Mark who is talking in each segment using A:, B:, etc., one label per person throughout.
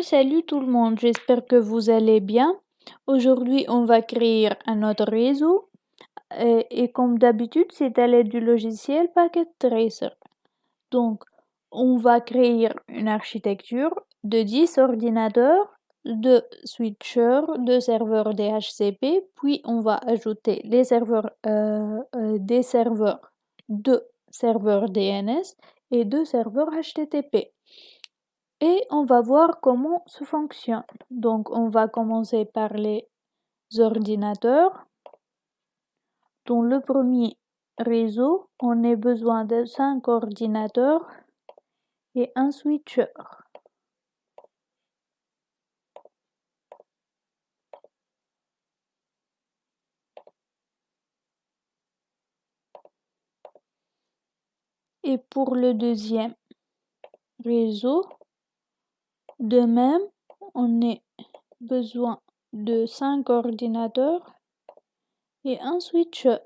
A: Salut tout le monde, j'espère que vous allez bien. Aujourd'hui, on va créer un autre réseau et comme d'habitude, c'est à l'aide du logiciel Packet Tracer. Donc, on va créer une architecture de 10 ordinateurs, de switchers, de serveurs DHCP, puis on va ajouter les serveurs, des serveurs, deux serveurs DNS et deux serveurs HTTP. Et on va voir comment ça fonctionne. Donc, on va commencer par les ordinateurs. Dans le premier réseau, on a besoin de 5 ordinateurs et un switcher. Et pour le deuxième réseau, de même, on a besoin de 5 ordinateurs et un switcher.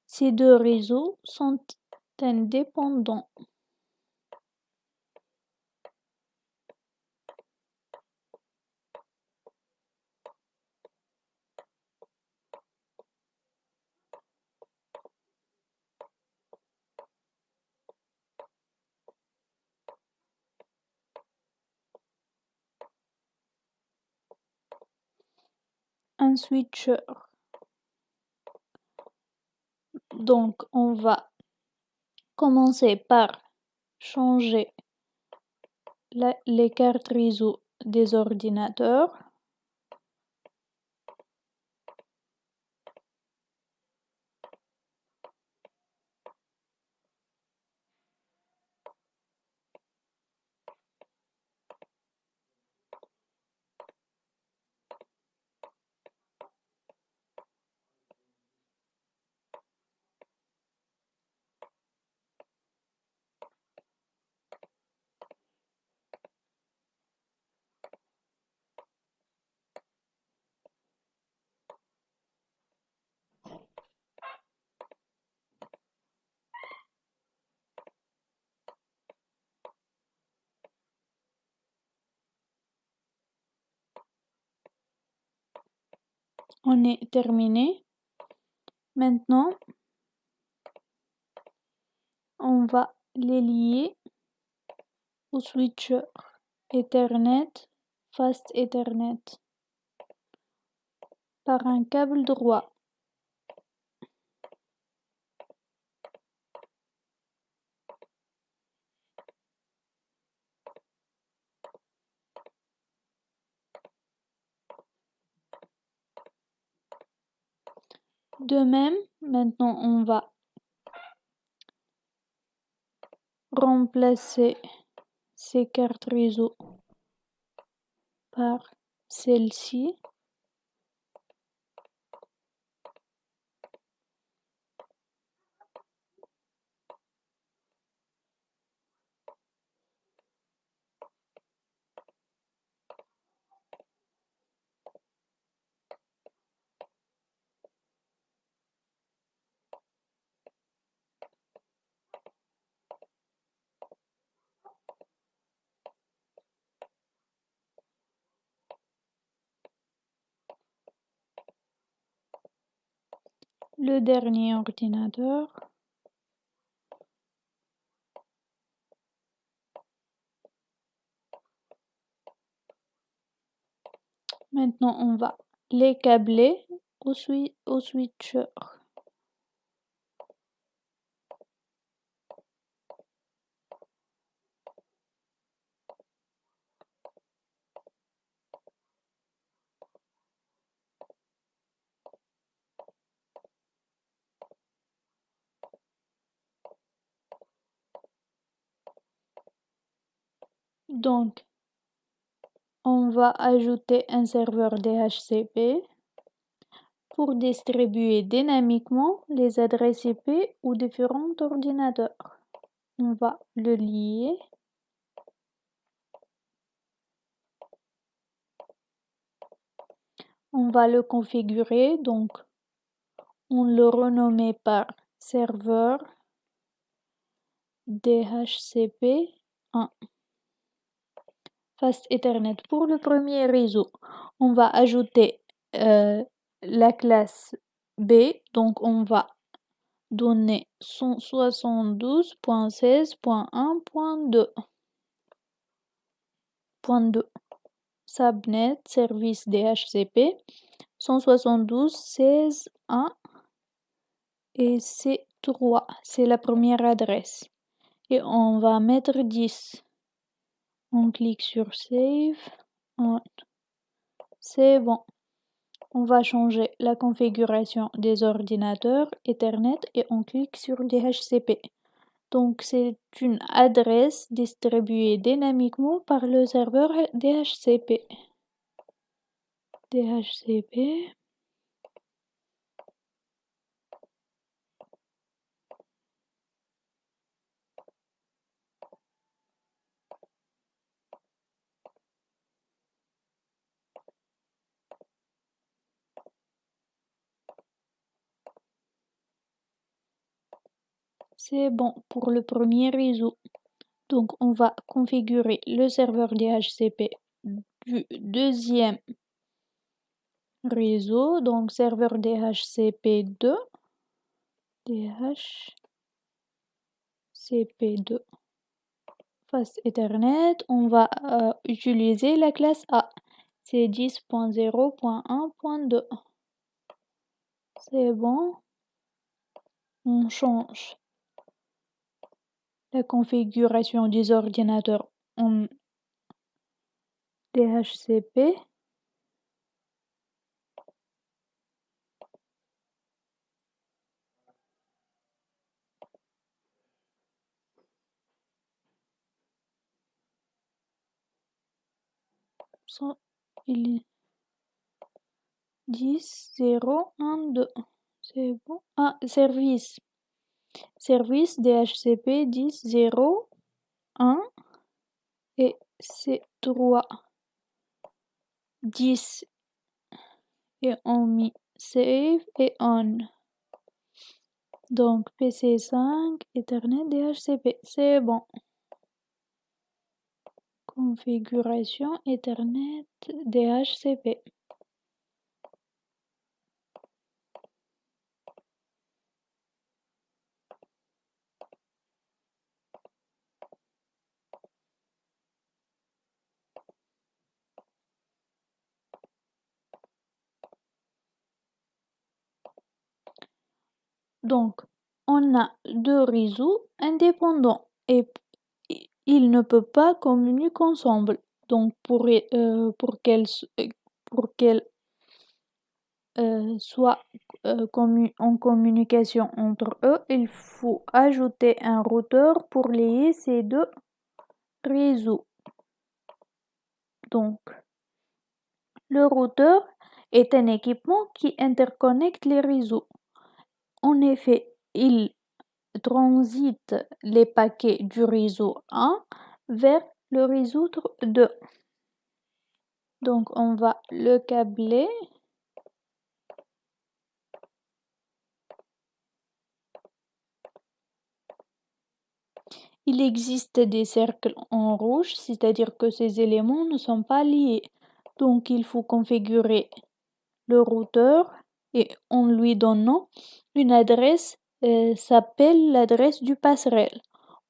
A: Ces deux réseaux sont indépendants. Un switcher. Donc, on va commencer par changer les cartes réseau des ordinateurs. On est terminé. Maintenant, on va les lier au switcher Ethernet, Fast Ethernet par un câble droit. De même, maintenant on va remplacer ces cartes réseau par celle-ci. Le dernier ordinateur. Maintenant, on va les câbler au switcher. Donc, on va ajouter un serveur DHCP pour distribuer dynamiquement les adresses IP aux différents ordinateurs. On va le lier. On va le configurer, donc on le renomme par serveur DHCP 1. Fast Ethernet. Pour le premier réseau, on va ajouter la classe B, donc on va donner 172.16.1.2. Subnet, service DHCP, 172.16.1 et c'est 3, c'est la première adresse. Et on va mettre 10. On clique sur Save. C'est bon. On va changer la configuration des ordinateurs Ethernet et on clique sur DHCP. Donc c'est une adresse distribuée dynamiquement par le serveur DHCP. DHCP. C'est bon pour le premier réseau. Donc on va configurer le serveur DHCP du deuxième réseau. Donc serveur DHCP2. DHCP2. Fast Ethernet, on va utiliser la classe A. C'est 10.0.1.2. C'est bon. On change la configuration des ordinateurs en DHCP. Il est 10, 0, 1, 2. C'est bon. Ah, service. Service DHCP 10, 0, 1 et c'est 3. 10 et on met save et on. Donc PC5, Ethernet, DHCP, c'est bon. Configuration Ethernet, DHCP. Donc, on a deux réseaux indépendants et ils ne peuvent pas communiquer ensemble. Donc, pour qu'elles soient en communication entre eux, il faut ajouter un routeur pour lier ces deux réseaux. Donc, le routeur est un équipement qui interconnecte les réseaux. En effet, il transite les paquets du réseau 1 vers le réseau 2. Donc, on va le câbler. Il existe des cercles en rouge, c'est-à-dire que ces éléments ne sont pas liés. Donc, il faut configurer le routeur et en lui donnant une adresse s'appelle l'adresse du passerelle.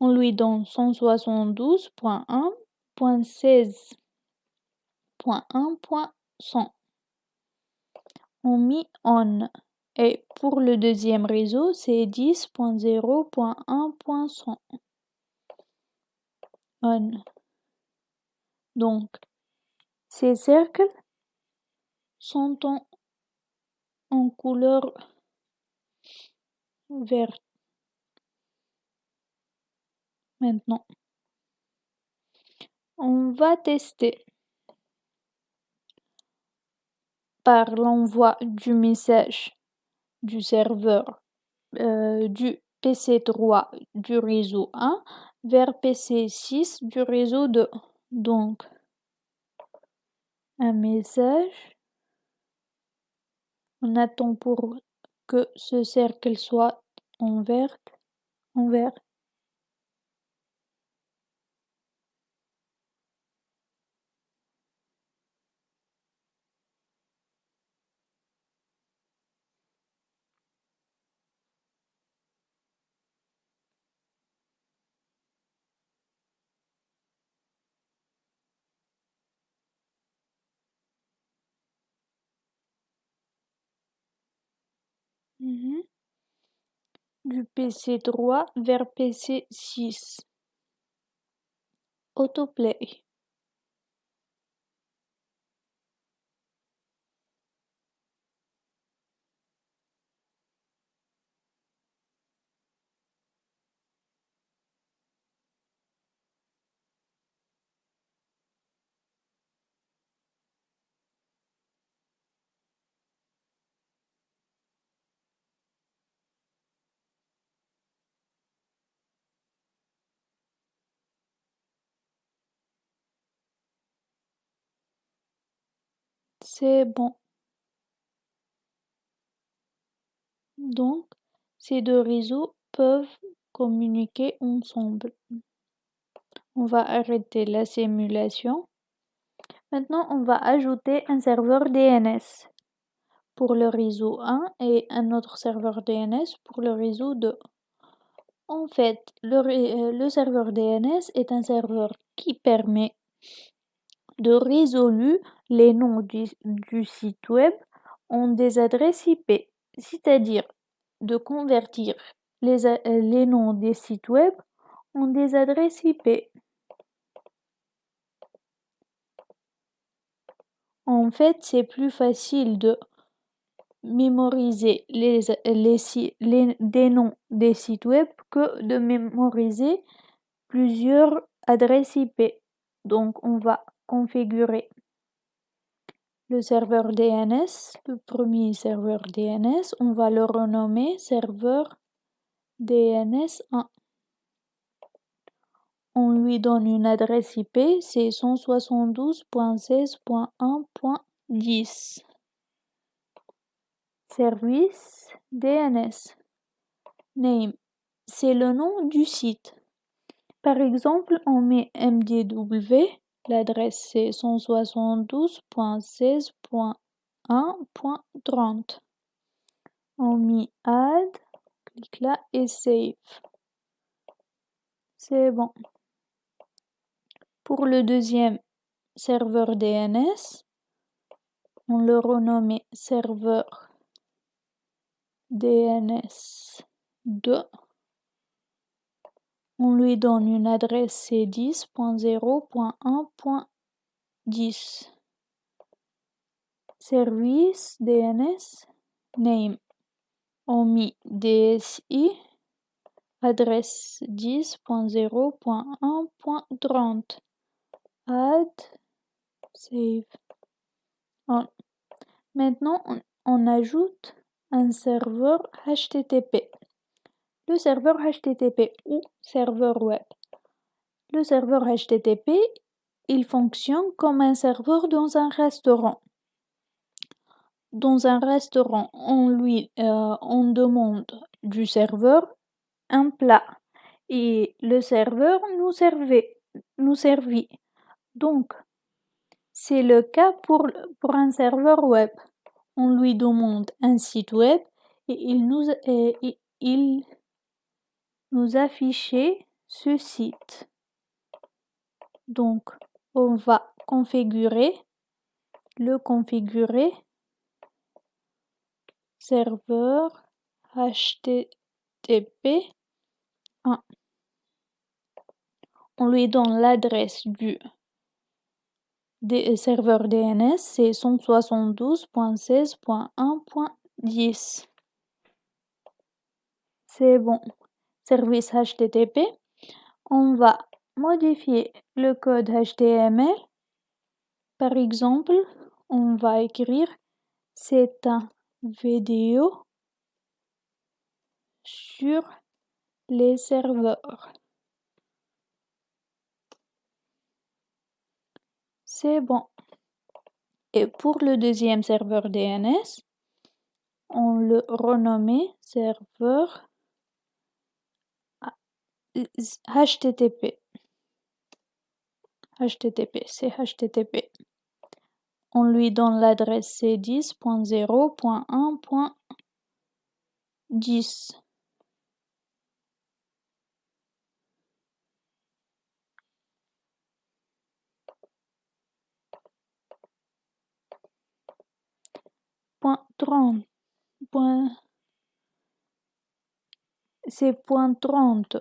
A: On lui donne 172.1.16.1.100. On met on. Et pour le deuxième réseau, c'est 10.0.1.100. On. Donc, ces cercles sont en couleur verte. Maintenant, on va tester par l'envoi du message du serveur du PC3 du réseau 1 vers PC6 du réseau 2. Donc, un message. On attend pour que ce cercle soit en vert. Du PC3 vers PC6. Autoplay. C'est bon. Donc, ces deux réseaux peuvent communiquer ensemble. On va arrêter la simulation. Maintenant, on va ajouter un serveur DNS pour le réseau 1 et un autre serveur DNS pour le réseau 2. En fait, le serveur DNS est un serveur qui permet de résoudre les noms du site web en des adresses IP, c'est-à-dire de convertir les noms des sites web en des adresses IP. En fait, c'est plus facile de mémoriser des noms des sites web que de mémoriser plusieurs adresses IP. Donc, on va configurer le serveur DNS, le premier serveur DNS, on va le renommer serveur DNS1. On lui donne une adresse IP, c'est 172.16.1.10. Service DNS. Name, c'est le nom du site. Par exemple, on met MDW, l'adresse c'est 172.16.1.30. On met add, clique là et save. C'est bon. Pour le deuxième serveur DNS, on le renomme serveur DNS2. On lui donne une adresse c'est 10.0.1.10. Service DNS name. On met DSI, adresse 10.0.1.30. Add, save. Maintenant, on ajoute un serveur HTTP. Le serveur HTTP ou serveur web. Le serveur HTTP, il fonctionne comme un serveur dans un restaurant. Dans un restaurant, on demande du serveur un plat et le serveur nous servit. Donc, c'est le cas pour un serveur web. On lui demande un site web et il nous affiche ce site. Donc, on va configurer serveur HTTP 1. On lui donne l'adresse du serveur DNS, c'est 172.16.1.10. C'est bon. Service HTTP. On va modifier le code HTML. Par exemple, on va écrire c'est un vidéo sur les serveurs. C'est bon. Et pour le deuxième serveur DNS, on le renomme serveur HTTP. HTTP, c'est HTTP. On lui donne l'adresse c'est 10.0.1.10. .30. c'est .30.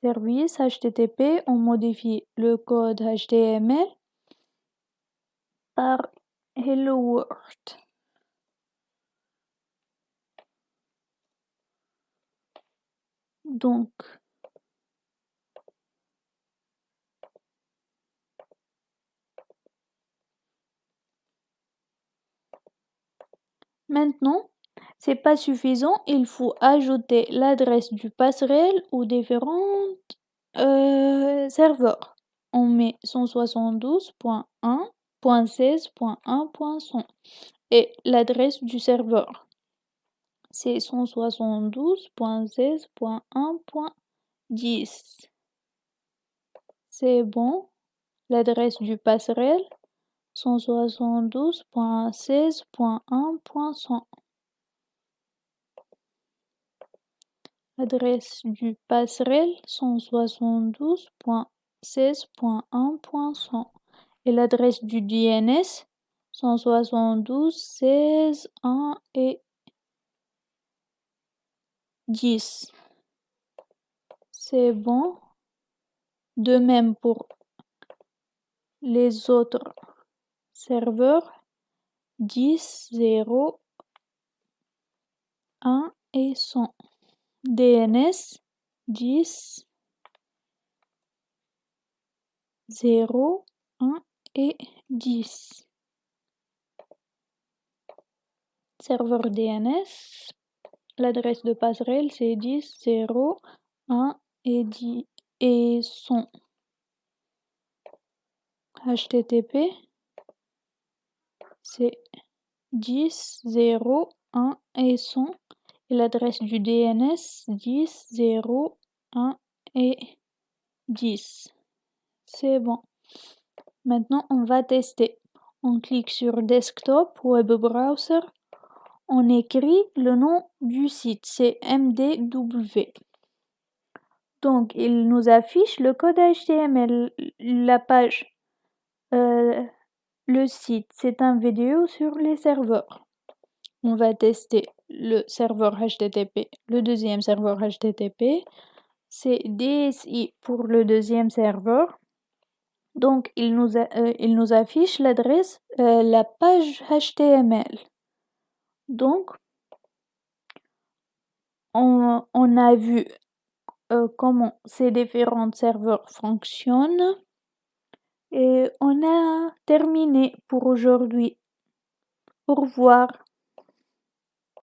A: Service HTTP, on modifie le code HTML par Hello World. Donc, maintenant, c'est pas suffisant, il faut ajouter l'adresse du passerelle aux différents serveurs. On met 172.1.16.1.100 et l'adresse du serveur. C'est 172.16.1.10. C'est bon. L'adresse du passerelle, 172.16.1.100. Adresse du passerelle, 172.16.1.100. Et l'adresse du DNS, 172.16.1 et 10. C'est bon. De même pour les autres serveurs, 10, 0, 1 et 100. DNS, 10, 0, 1 et 10. Serveur DNS, l'adresse de passerelle c'est 10, 0, 1 et 10 et 100. HTTP, c'est 10, 0, 1 et 100. Et l'adresse du DNS, 10, 0, 1 et 10. C'est bon. Maintenant, on va tester. On clique sur Desktop, Web Browser. On écrit le nom du site, c'est MDW. Donc, il nous affiche le code HTML, la page. Le site, c'est une vidéo sur les serveurs. On va tester le serveur HTTP, le deuxième serveur HTTP. C'est DSI pour le deuxième serveur. Donc, il nous affiche l'adresse, la page HTML. Donc, on a vu comment ces différents serveurs fonctionnent et on a terminé pour aujourd'hui. Au revoir.